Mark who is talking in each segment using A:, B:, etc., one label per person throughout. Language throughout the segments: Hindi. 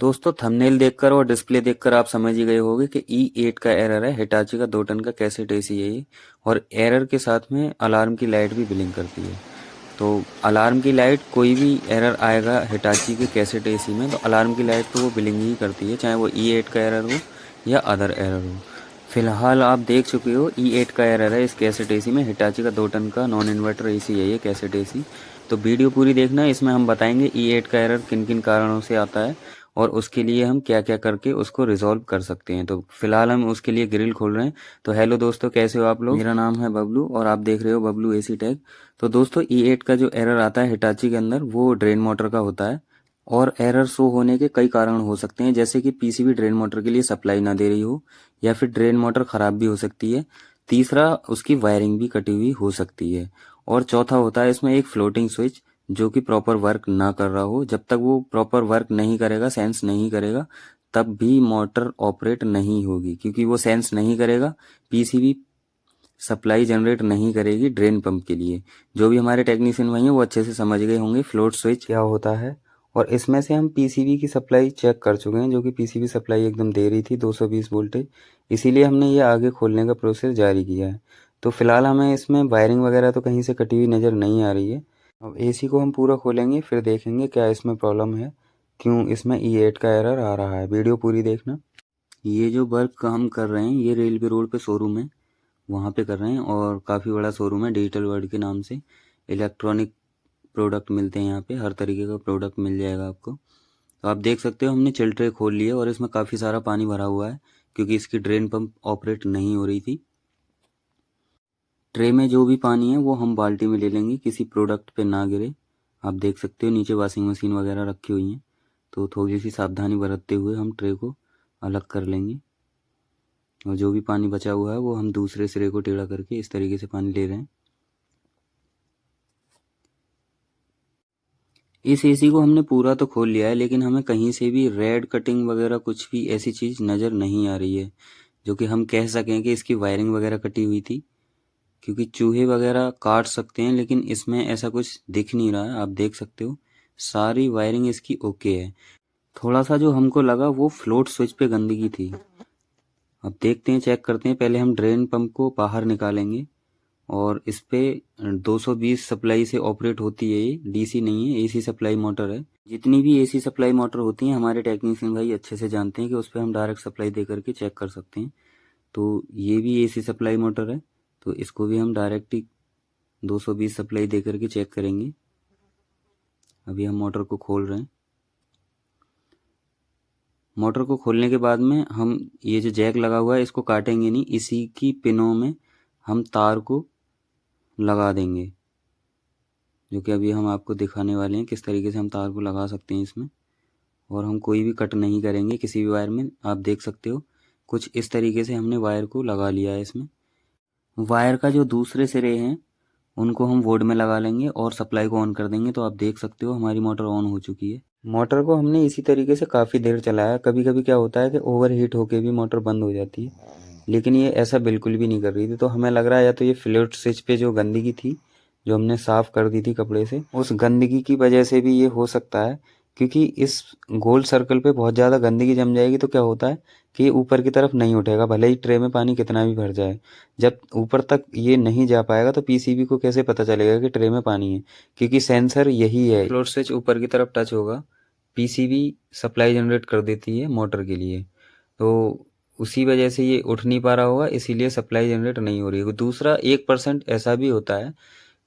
A: दोस्तों थंबनेल देखकर और डिस्प्ले देखकर आप समझ ही गए होंगे कि E8 का एरर है। हिटाची का 2 टन का कैसेट एसी है ये। और एरर के साथ में अलार्म की लाइट भी ब्लिंक करती है। तो अलार्म की लाइट, कोई भी एरर आएगा हिटाची के कैसेट एसी में तो अलार्म की लाइट तो वो ब्लिंक ही करती है, चाहे वो E8 का एरर हो या अदर एरर हो। फिलहाल आप देख चुके हो E8 का एरर है इस कैसेट एसी में। हिटाची का 2 टन का नॉन इन्वर्टर एसी है ये कैसेट एसी। तो वीडियो पूरी देखना, इसमें हम बताएंगे E8 का एरर किन किन कारणों से आता है और उसके लिए हम क्या क्या करके उसको रिजॉल्व कर सकते हैं। तो फिलहाल हम उसके लिए ग्रिल खोल रहे हैं। तो हेलो दोस्तों, कैसे हो आप लोग? मेरा नाम है बबलू और आप देख रहे हो बबलू एसी टैग। तो दोस्तों E8 का जो एरर आता है हिटाची के अंदर वो ड्रेन मोटर का होता है। और एरर शो होने के कई कारण हो सकते हैं, जैसे कि पीसीबी ड्रेन मोटर के लिए सप्लाई ना दे रही हो, या फिर ड्रेन मोटर खराब भी हो सकती है। तीसरा, उसकी वायरिंग भी कटी हुई हो सकती है। और चौथा होता है इसमें एक फ्लोटिंग स्विच, जो कि प्रॉपर वर्क ना कर रहा हो। जब तक वो प्रॉपर वर्क नहीं करेगा, सेंस नहीं करेगा, तब भी मोटर ऑपरेट नहीं होगी, क्योंकि वो सेंस नहीं करेगा। पीसीबी सप्लाई जनरेट नहीं करेगी ड्रेन पंप के लिए। जो भी हमारे टेक्नीशियन भाई हैं वो अच्छे से समझ गए होंगे फ्लोट स्विच क्या होता है। और इसमें से हम पीसीबी की सप्लाई चेक कर चुके हैं, जो कि पीसीबी सप्लाई एकदम दे रही थी 220 वोल्टेज। इसीलिए हमने ये आगे खोलने का प्रोसेस जारी किया है। तो फिलहाल हमें इसमें वायरिंग वगैरह तो कहीं से कटी हुई नज़र नहीं आ रही है। अब एसी को हम पूरा खोलेंगे, फिर देखेंगे क्या इसमें प्रॉब्लम है, क्यों इसमें E8 का एरर आ रहा है। वीडियो पूरी देखना। ये जो वर्क हम कर रहे हैं ये रेलवे रोड पे शोरूम है, वहाँ पे कर रहे हैं। और काफ़ी बड़ा शोरूम है डिजिटल वर्ल्ड के नाम से। इलेक्ट्रॉनिक प्रोडक्ट मिलते हैं यहाँ पे, हर तरीके का प्रोडक्ट मिल जाएगा आपको। तो आप देख सकते हो हमने चिल ट्रे खोल लिया और इसमें काफ़ी सारा पानी भरा हुआ है, क्योंकि इसकी ड्रेन पंप ऑपरेट नहीं हो रही थी। ट्रे में जो भी पानी है वो हम बाल्टी में ले लेंगे, किसी प्रोडक्ट पे ना गिरे। आप देख सकते हो नीचे वॉशिंग मशीन वगैरह रखी हुई हैं, तो थोड़ी सी सावधानी बरतते हुए हम ट्रे को अलग कर लेंगे। और जो भी पानी बचा हुआ है वो हम दूसरे सिरे को टेढ़ा करके इस तरीके से पानी ले रहे हैं। इस एसी को हमने पूरा तो खोल लिया है, लेकिन हमें कहीं से भी रेड कटिंग वगैरह कुछ भी ऐसी चीज़ नज़र नहीं आ रही है, जो कि हम कह सकें कि इसकी वायरिंग वगैरह कटी हुई थी। क्योंकि चूहे वगैरह काट सकते हैं, लेकिन इसमें ऐसा कुछ दिख नहीं रहा है। आप देख सकते हो सारी वायरिंग इसकी ओके है। थोड़ा सा जो हमको लगा वो फ्लोट स्विच पे गंदगी थी। अब देखते हैं, चेक करते हैं। पहले हम ड्रेन पंप को बाहर निकालेंगे और इस पे 220 सप्लाई से ऑपरेट होती है। ये डीसी नहीं है, एसी सप्लाई मोटर है। जितनी भी एसी सप्लाई मोटर होती हैं हमारे टेक्नीशियन भाई अच्छे से जानते हैं कि उस पर हम डायरेक्ट सप्लाई दे करके चेक कर सकते हैं। तो ये भी एसी सप्लाई मोटर है, तो इसको भी हम डायरेक्ट ही 220 सप्लाई दे करके चेक करेंगे। अभी हम मोटर को खोल रहे हैं। मोटर को खोलने के बाद में हम ये जो जैक लगा हुआ है इसको काटेंगे नहीं, इसी की पिनों में हम तार को लगा देंगे, जो कि अभी हम आपको दिखाने वाले हैं किस तरीके से हम तार को लगा सकते हैं इसमें। और हम कोई भी कट नहीं करेंगे किसी भी वायर में। आप देख सकते हो कुछ इस तरीके से हमने वायर को लगा लिया है इसमें। वायर का जो दूसरे सिरे हैं उनको हम बोर्ड में लगा लेंगे और सप्लाई को ऑन कर देंगे। तो आप देख सकते हो हमारी मोटर ऑन हो चुकी है। मोटर को हमने इसी तरीके से काफ़ी देर चलाया। कभी कभी क्या होता है कि ओवर हीट होके भी मोटर बंद हो जाती है, लेकिन ये ऐसा बिल्कुल भी नहीं कर रही थी। तो हमें लग रहा है या तो ये फ्लूइड स्विच पे जो गंदगी थी, जो हमने साफ़ कर दी थी कपड़े से, उस गंदगी की वजह से भी ये हो सकता है। क्योंकि इस गोल सर्कल पे बहुत ज़्यादा गंदगी जम जाएगी तो क्या होता है कि ये ऊपर की तरफ नहीं उठेगा, भले ही ट्रे में पानी कितना भी भर जाए। जब ऊपर तक ये नहीं जा पाएगा तो पीसीबी को कैसे पता चलेगा कि ट्रे में पानी है, क्योंकि सेंसर यही है। फ्लोट स्विच ऊपर की तरफ टच होगा, पीसीबी सप्लाई जनरेट कर देती है मोटर के लिए। तो उसी वजह से ये उठ नहीं पा रहा होगा, इसीलिए सप्लाई जनरेट नहीं हो रही है। दूसरा 1% ऐसा भी होता है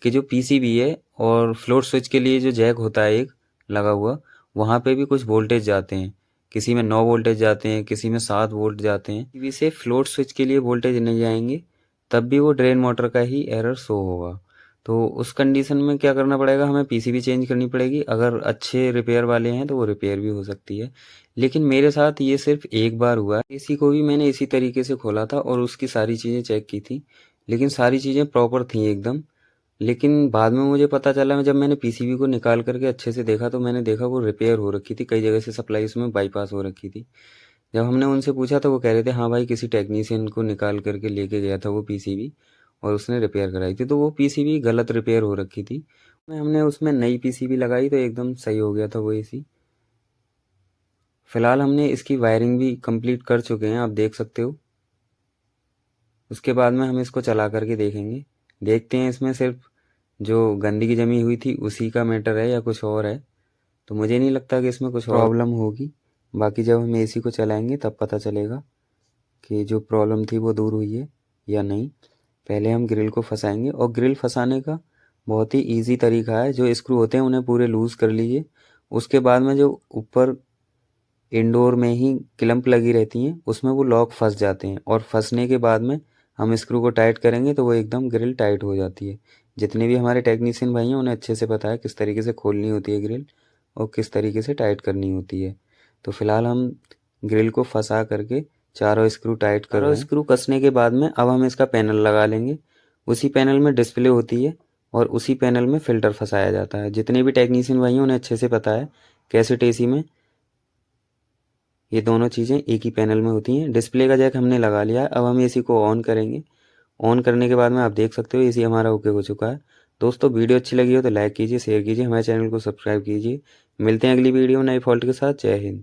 A: कि जो पीसीबी है और फ्लोट स्विच के लिए जो जैक होता है एक लगा हुआ, वहाँ पे भी कुछ वोल्टेज जाते हैं। किसी में 9 वोल्टेज जाते हैं, किसी में 7 वोल्ट जाते हैं। पीसीबी से फ्लोट स्विच के लिए वोल्टेज नहीं जाएंगे, तब भी वो ड्रेन मोटर का ही एरर शो होगा। तो उस कंडीशन में क्या करना पड़ेगा, हमें पीसीबी चेंज करनी पड़ेगी। अगर अच्छे रिपेयर वाले हैं तो वो रिपेयर भी हो सकती है। लेकिन मेरे साथ ये सिर्फ एक बार हुआ है। एसी को भी मैंने इसी तरीके से खोला था और उसकी सारी चीज़ें चेक की थी, लेकिन सारी चीज़ें प्रॉपर थी एकदम। लेकिन बाद में मुझे पता चला, जब मैंने पीसीबी को निकाल करके अच्छे से देखा तो मैंने देखा वो रिपेयर हो रखी थी, कई जगह से सप्लाई उसमें बाईपास हो रखी थी। जब हमने उनसे पूछा तो वो कह रहे थे हाँ भाई, किसी टेक्नीशियन को निकाल करके लेके गया था वो पीसीबी और उसने रिपेयर कराई थी। तो वो पीसीबी गलत रिपेयर हो रखी थी। हमने उसमें नई पीसीबी लगाई तो एकदम सही हो गया था वो एसी। फ़िलहाल हमने इसकी वायरिंग भी कंप्लीट कर चुके हैं, आप देख सकते हो। उसके बाद में हम इसको चला करके देखेंगे, देखते हैं इसमें सिर्फ जो गंदगी जमी हुई थी उसी का मैटर है या कुछ और है। तो मुझे नहीं लगता कि इसमें कुछ प्रॉब्लम होगी। बाकी जब हम एसी को चलाएंगे तब पता चलेगा कि जो प्रॉब्लम थी वो दूर हुई है या नहीं। पहले हम ग्रिल को फंसाएंगे, और ग्रिल फंसाने का बहुत ही ईजी तरीका है। जो स्क्रू होते हैं उन्हें पूरे लूज़ कर लीजिए। उसके बाद में जो ऊपर इंडोर में ही क्लैंप लगी रहती हैं उसमें वो लॉक फंस जाते हैं, और फंसने के बाद में हम स्क्रू को टाइट करेंगे तो वो एकदम ग्रिल टाइट हो जाती है। जितने भी हमारे टेक्नीशियन भाई हैं उन्हें अच्छे से पता है किस तरीके से खोलनी होती है ग्रिल और किस तरीके से टाइट करनी होती है। तो फिलहाल हम ग्रिल को फंसा करके चारों स्क्रू टाइट कर रहे हैं। स्क्रू कसने के बाद में अब हम इसका पैनल लगा लेंगे। उसी पैनल में डिस्प्ले होती है और उसी पैनल में फ़िल्टर फंसाया जाता है। जितने भी टेक्नीशियन भाई हैं उन्हें अच्छे से पता है कैसेट एसी में ये दोनों चीज़ें एक ही पैनल में होती हैं। डिस्प्ले का जैक हमने लगा लिया है। अब हम एसी को ऑन करेंगे। ऑन करने के बाद में आप देख सकते हो एसी हमारा ओके हो चुका है। दोस्तों वीडियो अच्छी लगी हो तो लाइक कीजिए, शेयर कीजिए, हमारे चैनल को सब्सक्राइब कीजिए। मिलते हैं अगली वीडियो में नए फॉल्ट के साथ। जय हिंद।